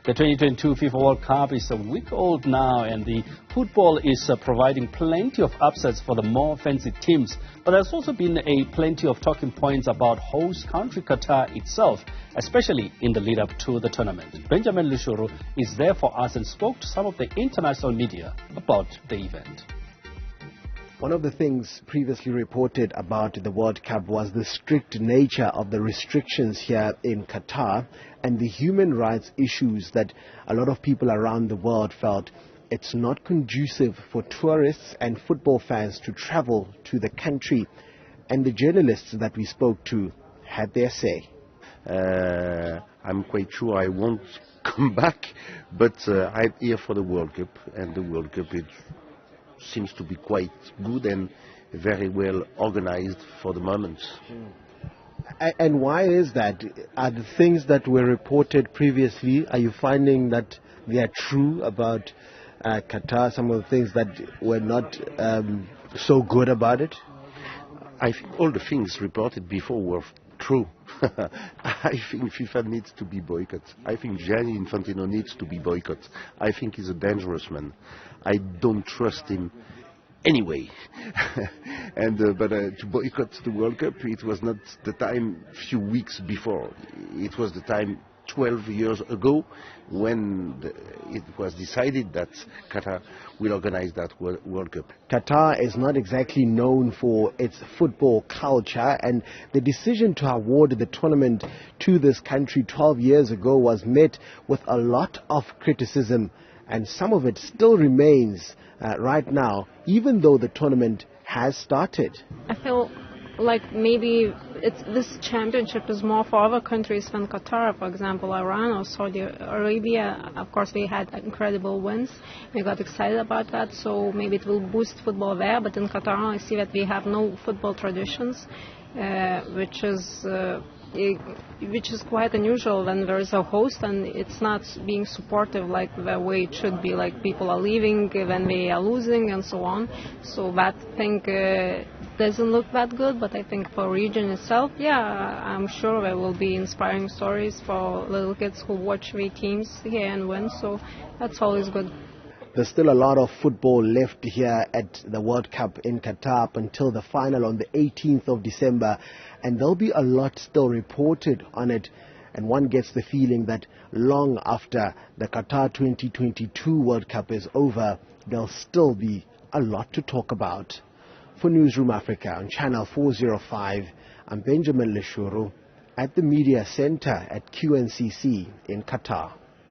The 2022 FIFA World Cup is a week old now, and the football is providing plenty of upsets for the more fancy teams. But there's also been plenty of talking points about host country Qatar itself, especially in the lead up to the tournament. Benjamin Leshoro is there for us and spoke to some of the international media about the event. One of the things previously reported about the World Cup was the strict nature of the restrictions here in Qatar and the human rights issues that a lot of people around the world felt it's not conducive for tourists and football fans to travel to the country. And the journalists that we spoke to had their say. I'm quite sure I won't come back, but I'm here for the World Cup, and the World Cup seems to be quite good and very well organized for the moment. And why is that? Are the things that were reported previously, are you finding that they are true about Qatar, some of the things that were not so good about it? I think all the things reported before were true. I think FIFA needs to be boycotted. I think Gianni Infantino needs to be boycotted. I think he's a dangerous man. I don't trust him anyway. But to boycott the World Cup, it was not the time few weeks before. It was the time 12 years ago when it was decided that Qatar will organize that World Cup. Qatar is not exactly known for its football culture, and the decision to award the tournament to this country 12 years ago was met with a lot of criticism, and some of it still remains right now, even though the tournament has started. I feel like maybe this championship is more for other countries than Qatar, for example, Iran or Saudi Arabia. Of course, they had incredible wins. We got excited about that, so maybe it will boost football there. But in Qatar, I see that we have no football traditions, which is quite unusual when there is a host and it's not being supportive like the way it should be, like people are leaving when they are losing and so on. So that thing doesn't look that good, but I think for region itself, yeah, I'm sure there will be inspiring stories for little kids who watch the teams here and win, so that's always good. There's still a lot of football left here at the World Cup in Qatar up until the final on the 18th of December, and there'll be a lot still reported on it, and one gets the feeling that long after the Qatar 2022 World Cup is over, there'll still be a lot to talk about. For Newzroom Afrika on Channel 405, I'm Benjamin Leshoro at the Media Center at QNCC in Qatar.